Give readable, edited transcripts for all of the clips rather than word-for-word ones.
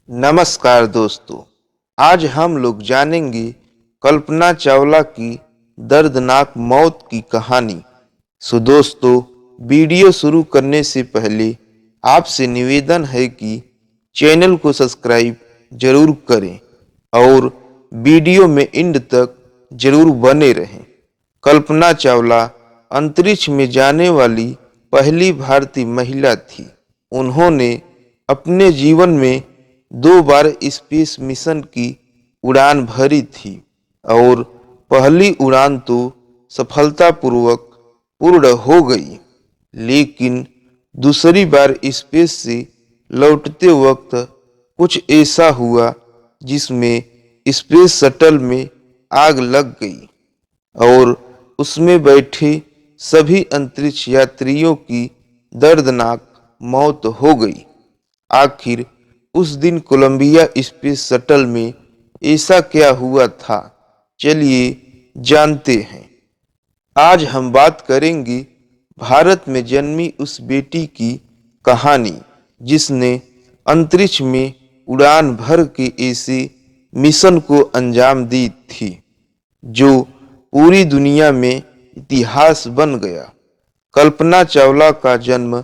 नमस्कार दोस्तों। आज हम लोग जानेंगे कल्पना चावला की दर्दनाक मौत की कहानी। दोस्तों, वीडियो शुरू करने से पहले आपसे निवेदन है कि चैनल को सब्सक्राइब जरूर करें और वीडियो में एंड तक जरूर बने रहें। कल्पना चावला अंतरिक्ष में जाने वाली पहली भारतीय महिला थी। उन्होंने अपने जीवन में 2 बार स्पेस मिशन की उड़ान भरी थी और पहली उड़ान तो सफलतापूर्वक पूर्ण हो गई, लेकिन दूसरी बार स्पेस से लौटते वक्त कुछ ऐसा हुआ जिसमें स्पेस शटल में आग लग गई और उसमें बैठे सभी अंतरिक्ष यात्रियों की दर्दनाक मौत हो गई। आखिर उस दिन कोलंबिया स्पेस शटल में ऐसा क्या हुआ था, चलिए जानते हैं। आज हम बात करेंगे भारत में जन्मी उस बेटी की कहानी जिसने अंतरिक्ष में उड़ान भर के ऐसे मिशन को अंजाम दी थी जो पूरी दुनिया में इतिहास बन गया। कल्पना चावला का जन्म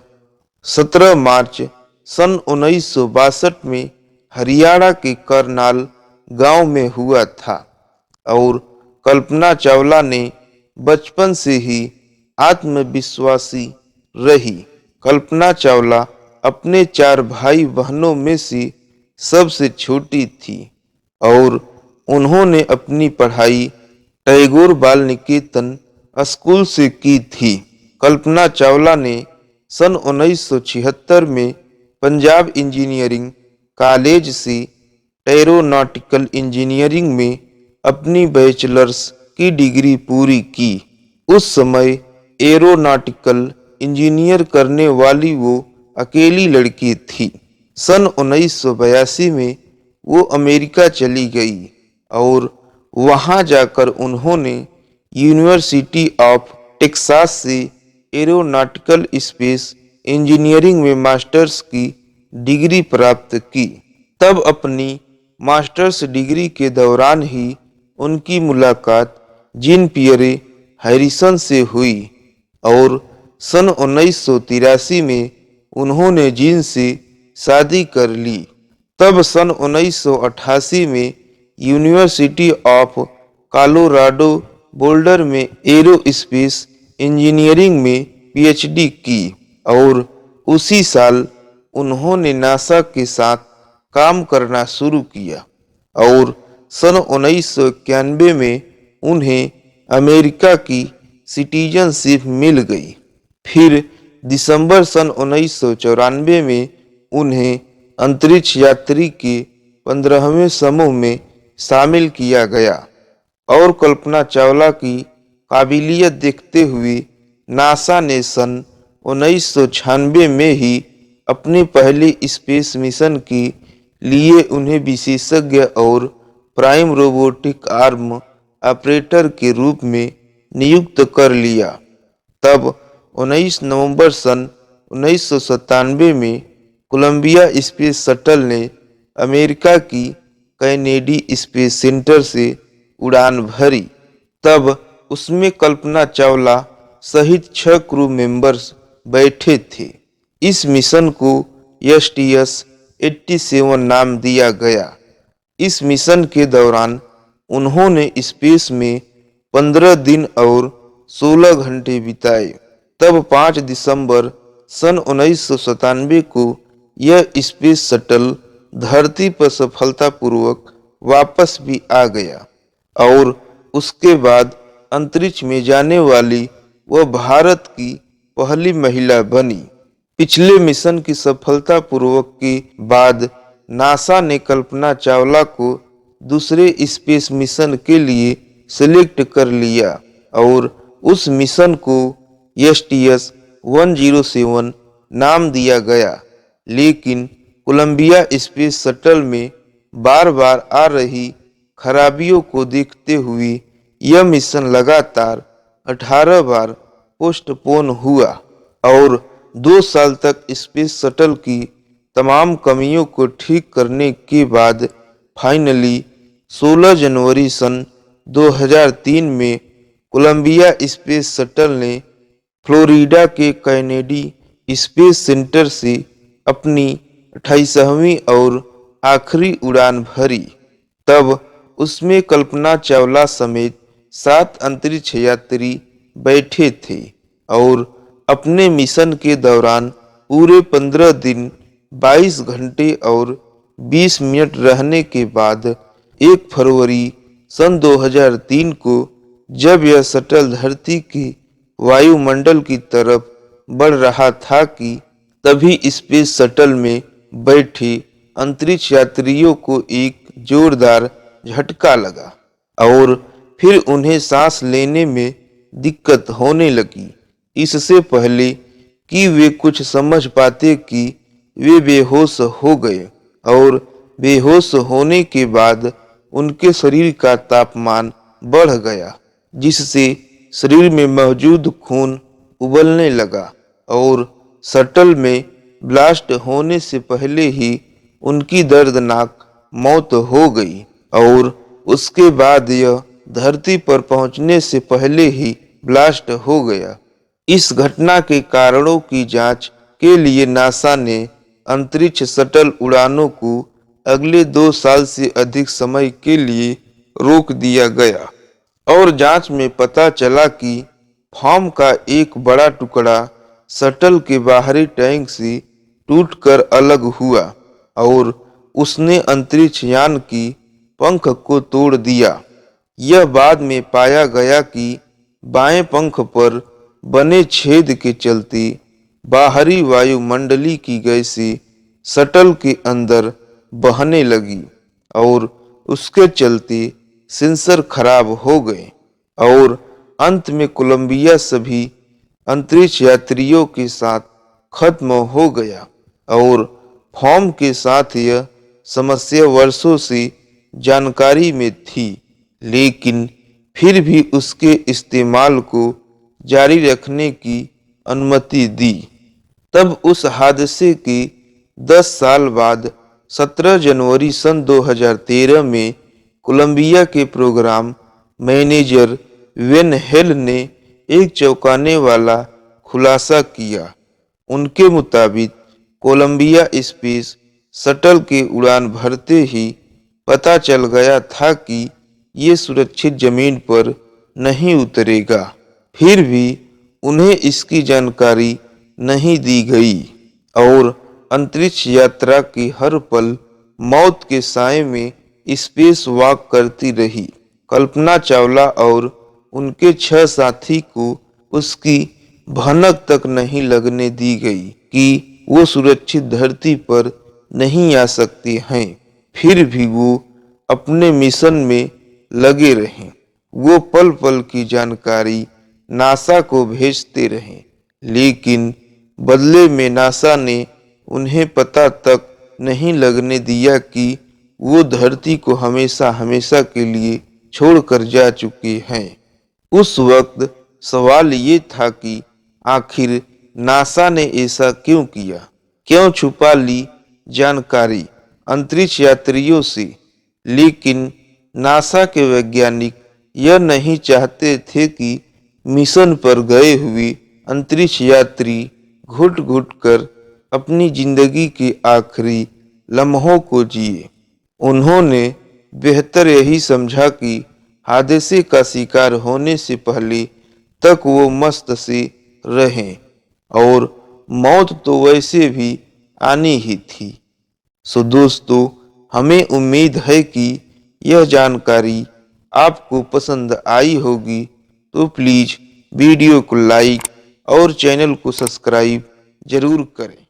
17 मार्च सन 1962 में हरियाणा के करनाल गांव में हुआ था और कल्पना चावला ने बचपन से ही आत्मविश्वासी रही। कल्पना चावला अपने 4 भाई बहनों में से सबसे छोटी थी और उन्होंने अपनी पढ़ाई टैगोर बाल निकेतन स्कूल से की थी। कल्पना चावला ने सन 1976 में पंजाब इंजीनियरिंग कॉलेज से एरोनॉटिकल इंजीनियरिंग में अपनी बैचलर्स की डिग्री पूरी की। उस समय एरोनॉटिकल इंजीनियर करने वाली वो अकेली लड़की थी। सन 1982 में वो अमेरिका चली गई और वहां जाकर उन्होंने यूनिवर्सिटी ऑफ टेक्सास से एरोनॉटिकल स्पेस इंजीनियरिंग में मास्टर्स की डिग्री प्राप्त की। तब अपनी मास्टर्स डिग्री के दौरान ही उनकी मुलाकात जीन पियरे हैरिसन से हुई और सन 1983 में उन्होंने जीन से शादी कर ली। तब सन 1988 में यूनिवर्सिटी ऑफ कोलोराडो बोल्डर में एरोस्पेस इंजीनियरिंग में पीएचडी की और उसी साल उन्होंने नासा के साथ काम करना शुरू किया और सन 1991 में उन्हें अमेरिका की सिटीजनशिप मिल गई। फिर दिसंबर सन 1994 में उन्हें अंतरिक्ष यात्री के 15वें समूह में शामिल किया गया और कल्पना चावला की काबिलियत देखते हुए नासा ने सन 1996 में ही अपने पहले स्पेस मिशन के लिए उन्हें विशेषज्ञ और प्राइम रोबोटिक आर्म ऑपरेटर के रूप में नियुक्त कर लिया। तब 19 नवंबर सन 1997 में कोलंबिया स्पेस शटल ने अमेरिका की कैनेडी स्पेस सेंटर से उड़ान भरी। तब उसमें कल्पना चावला सहित 6 क्रू मेंबर्स बैठे थे। इस मिशन को STS-87 नाम दिया गया। इस मिशन के दौरान उन्होंने स्पेस में 15 दिन और 16 घंटे बिताए। तब 5 दिसंबर सन 1997 को यह स्पेस शटल धरती पर सफलतापूर्वक वापस भी आ गया और उसके बाद अंतरिक्ष में जाने वाली वह भारत की पहली महिला बनी। पिछले मिशन की सफलतापूर्वक के बाद नासा ने कल्पना चावला को दूसरे स्पेस मिशन के लिए सिलेक्ट कर लिया और उस मिशन को STS-107 नाम दिया गया। लेकिन कोलंबिया स्पेस शटल में बार बार आ रही खराबियों को देखते हुए यह मिशन लगातार 18 बार पोस्टपोन हुआ और 2 साल तक स्पेस शटल की तमाम कमियों को ठीक करने के बाद फाइनली 16 जनवरी सन 2003 में कोलंबिया स्पेस शटल ने फ्लोरिडा के कैनेडी स्पेस सेंटर से अपनी 28वीं और आखिरी उड़ान भरी। तब उसमें कल्पना चावला समेत 7 अंतरिक्ष यात्री बैठे थे और अपने मिशन के दौरान पूरे 15 दिन 22 घंटे और 20 मिनट रहने के बाद 1 फरवरी सन 2003 को जब यह शटल धरती की वायुमंडल की तरफ बढ़ रहा था कि तभी स्पेस शटल में बैठे अंतरिक्ष यात्रियों को एक जोरदार झटका लगा और फिर उन्हें सांस लेने में दिक्कत होने लगी। इससे पहले कि वे कुछ समझ पाते कि वे बेहोश हो गए और बेहोश होने के बाद उनके शरीर का तापमान बढ़ गया, जिससे शरीर में मौजूद खून उबलने लगा और शटल में ब्लास्ट होने से पहले ही उनकी दर्दनाक मौत हो गई और उसके बाद यह धरती पर पहुंचने से पहले ही ब्लास्ट हो गया। इस घटना के कारणों की जांच के लिए नासा ने अंतरिक्ष शटल उड़ानों को अगले 2 साल से अधिक समय के लिए रोक दिया गया और जांच में पता चला कि फोम का एक बड़ा टुकड़ा शटल के बाहरी टैंक से टूटकर अलग हुआ और उसने अंतरिक्ष यान की पंख को तोड़ दिया। यह बाद में पाया गया कि बाएं पंख पर बने छेद के चलते बाहरी वायुमंडली की गैसें शटल के अंदर बहने लगी और उसके चलते सेंसर खराब हो गए और अंत में कोलंबिया सभी अंतरिक्ष यात्रियों के साथ खत्म हो गया और फोम के साथ यह समस्या वर्षों से जानकारी में थी, लेकिन फिर भी उसके इस्तेमाल को जारी रखने की अनुमति दी। तब उस हादसे के 10 साल बाद 17 जनवरी सन 2013 में कोलंबिया के प्रोग्राम मैनेजर वेन हेल ने एक चौंकाने वाला खुलासा किया। उनके मुताबिक कोलंबिया स्पेस शटल के उड़ान भरते ही पता चल गया था कि ये सुरक्षित जमीन पर नहीं उतरेगा। फिर भी उन्हें इसकी जानकारी नहीं दी गई और अंतरिक्ष यात्रा की हर पल मौत के साए में स्पेस वॉक करती रही। कल्पना चावला और उनके 6 साथी को उसकी भनक तक नहीं लगने दी गई कि वो सुरक्षित धरती पर नहीं आ सकते हैं। फिर भी वो अपने मिशन में लगे रहे। वो पल पल की जानकारी नासा को भेजते रहे, लेकिन बदले में नासा ने उन्हें पता तक नहीं लगने दिया कि वो धरती को हमेशा हमेशा के लिए छोड़कर जा चुके हैं। उस वक्त सवाल ये था कि आखिर नासा ने ऐसा क्यों किया, क्यों छुपा ली जानकारी अंतरिक्ष यात्रियों से। लेकिन नासा के वैज्ञानिक यह नहीं चाहते थे कि मिशन पर गए हुए अंतरिक्ष यात्री घुट घुट कर अपनी जिंदगी के आखिरी लम्हों को जिए। उन्होंने बेहतर यही समझा कि हादसे का शिकार होने से पहले तक वो मस्त से रहें और मौत तो वैसे भी आनी ही थी। सो दोस्तों, हमें उम्मीद है कि यह जानकारी आपको पसंद आई होगी, तो प्लीज़ वीडियो को लाइक और चैनल को सब्सक्राइब जरूर करें।